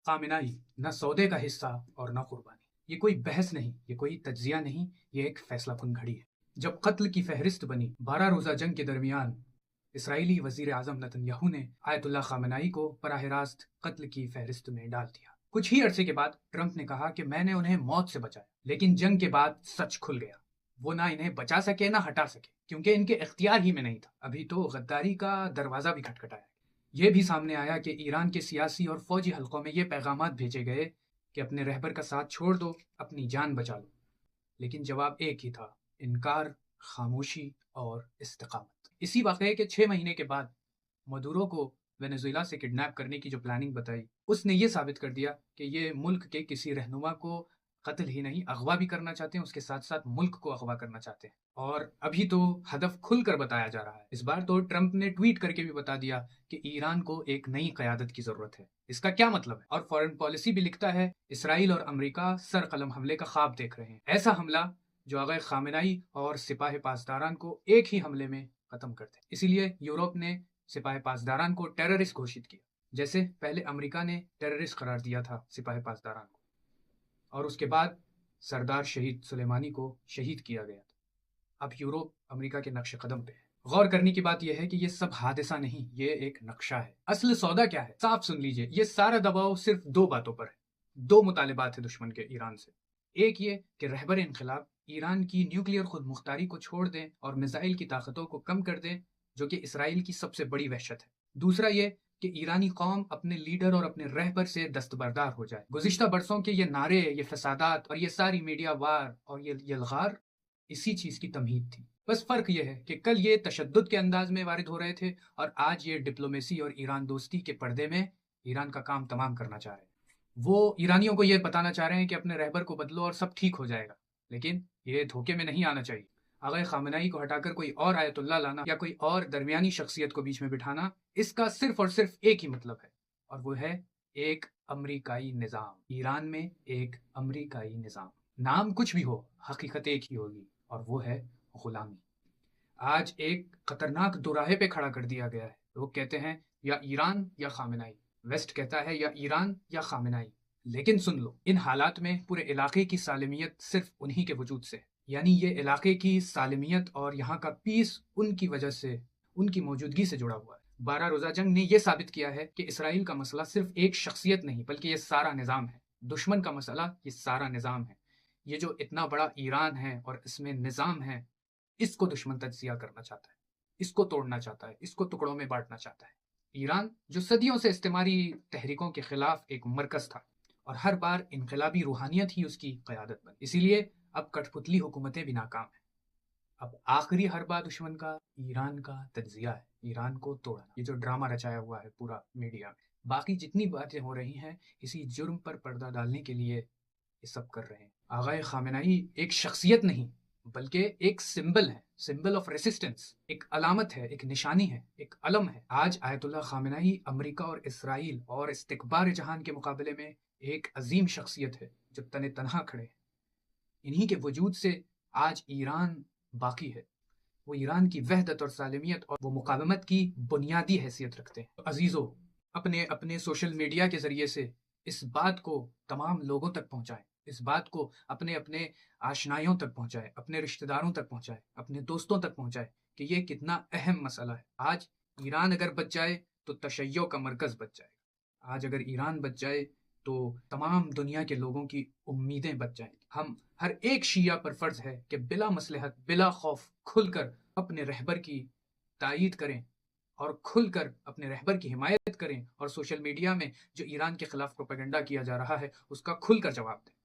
خامنائی نہ سودے کا حصہ اور نہ قربانی۔ یہ کوئی بحث نہیں، یہ کوئی تجزیہ نہیں، یہ ایک فیصلہ کن گھڑی ہے۔ جب قتل کی فہرست بنی 12 روزہ جنگ کے درمیان، اسرائیلی وزیر اعظم نتن یاہو نے آیت اللہ خامنائی کو براہ راست قتل کی فہرست میں ڈال دیا۔ کچھ ہی عرصے کے بعد ٹرمپ نے کہا کہ میں نے انہیں موت سے بچایا، لیکن جنگ کے بعد سچ کھل گیا۔ وہ نہ انہیں بچا سکے نہ ہٹا سکے، کیونکہ ان کے اختیار ہی میں نہیں تھا۔ ابھی تو غداری کا دروازہ بھی کھٹکھٹایا۔ یہ بھی سامنے آیا کہ ایران کے سیاسی اور فوجی حلقوں میں یہ پیغامات بھیجے گئے کہ اپنے رہبر کا ساتھ چھوڑ دو، اپنی جان بچا لو، لیکن جواب ایک ہی تھا: انکار، خاموشی اور استقامت۔ اسی واقعے کے 6 مہینے کے بعد مدورو کو وینزویلا سے کڈنیپ کرنے کی جو پلاننگ بتائی، اس نے یہ ثابت کر دیا کہ یہ ملک کے کسی رہنما کو قتل ہی نہیں، اغوا بھی کرنا چاہتے ہیں، اس کے ساتھ ساتھ ملک کو اغوا کرنا چاہتے ہیں۔ اور ابھی تو ہدف کھل کر بتایا جا رہا ہے۔ اس بار تو ٹرمپ نے ٹویٹ کر کے بھی بتا دیا کہ ایران کو ایک نئی قیادت کی ضرورت ہے۔ اس کا کیا مطلب ہے؟ اور فارن پالیسی بھی لکھتا ہے، اسرائیل اور امریکہ سر قلم حملے کا خواب دیکھ رہے ہیں، ایسا حملہ جو آغا خامنائی اور سپاہ پاسداران کو ایک ہی حملے میں ختم کر دے۔ اسی لیے یورپ نے سپاہ پاسداران کو ٹیررسٹ گھوشت کیا، جیسے پہلے امریکہ نے ٹیررسٹ قرار دیا تھا سپاہ پاسداران کو، اور اس کے بعد سردار شہید سلیمانی کو شہید کیا گیا تھا۔ اب یورپ امریکہ کے نقش قدم پہ ہے۔ غور کرنے کی بات یہ ہے کہ یہ سب حادثہ نہیں، یہ ایک نقشہ ہے۔ اصل سودا کیا ہے؟ صاف سن لیجئے، یہ سارا دباؤ صرف 2 باتوں پر ہے، 2 مطالبات ہیں دشمن کے ایران سے۔ ایک یہ کہ رہبر انقلاب ایران کی نیوکلیئر خود مختاری کو چھوڑ دیں اور میزائل کی طاقتوں کو کم کر دیں، جو کہ اسرائیل کی سب سے بڑی وحشت ہے۔ دوسرا یہ کہ ایرانی قوم اپنے لیڈر اور اپنے رہبر سے دستبردار ہو جائے۔ گزشتہ برسوں کے یہ نعرے، یہ فسادات اور یہ ساری میڈیا وار اور یہ یلغار اسی چیز کی تمہید تھی۔ بس فرق یہ ہے کہ کل یہ تشدد کے انداز میں وارد ہو رہے تھے اور آج یہ ڈپلومیسی اور ایران دوستی کے پردے میں ایران کا کام تمام کرنا چاہ رہے ہیں۔ وہ ایرانیوں کو یہ بتانا چاہ رہے ہیں کہ اپنے رہبر کو بدلو اور سب ٹھیک ہو جائے گا، لیکن یہ دھوکے میں نہیں آنا چاہیے۔ آغا خامنائی کو ہٹا کر کوئی اور آیت اللہ لانا یا کوئی اور درمیانی شخصیت کو بیچ میں بٹھانا، اس کا صرف اور صرف ایک ہی مطلب ہے، اور وہ ہے ایک امریکائی نظام۔ ایران میں ایک امریکائی نظام، نام کچھ بھی ہو، حقیقت ایک ہی ہوگی، اور وہ ہے غلامی۔ آج ایک خطرناک دوراہے پہ کھڑا کر دیا گیا ہے۔ لوگ کہتے ہیں یا ایران یا خامنائی، ویسٹ کہتا ہے یا ایران یا خامنائی۔ لیکن سن لو، ان حالات میں پورے علاقے کی سالمیت صرف انہی کے وجود سے ہے، یعنی یہ علاقے کی سالمیت اور یہاں کا پیس ان کی وجہ سے، ان کی موجودگی سے جڑا ہوا ہے۔ 12 روزہ جنگ نے یہ ثابت کیا ہے کہ اسرائیل کا مسئلہ صرف ایک شخصیت نہیں، بلکہ یہ سارا نظام ہے۔ دشمن کا مسئلہ یہ سارا نظام ہے۔ یہ جو اتنا بڑا ایران ہے اور اس میں نظام ہے، اس کو دشمن تجزیہ کرنا چاہتا ہے، اس کو توڑنا چاہتا ہے، اس کو ٹکڑوں میں بانٹنا چاہتا ہے۔ ایران جو صدیوں سے استعماری تحریکوں کے خلاف ایک مرکز تھا، اور ہر بار انقلابی روحانیت ہی اس کی قیادت بنی۔ اسی لیے اب کٹھ پتلی حکومتیں بھی ناکام ہیں۔ اب آخری حربہ دشمن کا ایران کا تجزیہ ہے، ایران کو توڑنا۔ یہ جو ڈرامہ رچایا ہوا ہے پورا میڈیا میں، باقی جتنی باتیں ہو رہی ہیں اسی جرم پر پردہ ڈالنے کے لیے یہ سب کر رہے ہیں۔ آغا خامنائی ایک شخصیت نہیں بلکہ ایک سمبل ہے، سمبل آف ریسسٹنس، ایک علامت ہے، ایک نشانی ہے، ایک علم ہے۔ آج آیت اللہ خامنائی امریکہ اور اسرائیل اور استکبار جہان کے مقابلے میں ایک عظیم شخصیت ہے جو تن تنہا کھڑے ہیں۔ انہی کے وجود سے آج ایران باقی ہے۔ وہ ایران کی وحدت اور سالمیت اور وہ مقاومت کی بنیادی حیثیت رکھتے ہیں۔ عزیزو، اپنے سوشل میڈیا کے ذریعے سے اس بات کو تمام لوگوں تک پہنچائیں، اس بات کو اپنے آشنائیوں تک پہنچائیں، اپنے رشتہ داروں تک پہنچائیں، اپنے دوستوں تک پہنچائیں کہ یہ کتنا اہم مسئلہ ہے۔ آج ایران اگر بچ جائے تو تشیع کا مرکز بچ جائے گا۔ آج اگر ایران بچ جائے تو تمام دنیا کے لوگوں کی امیدیں بچ جائیں گی۔ ہم ہر ایک شیعہ پر فرض ہے کہ بلا مصلحت، بلا خوف، کھل کر اپنے رہبر کی تائید کریں اور کھل کر اپنے رہبر کی حمایت کریں، اور سوشل میڈیا میں جو ایران کے خلاف پروپیگنڈا کیا جا رہا ہے اس کا کھل کر جواب دیں۔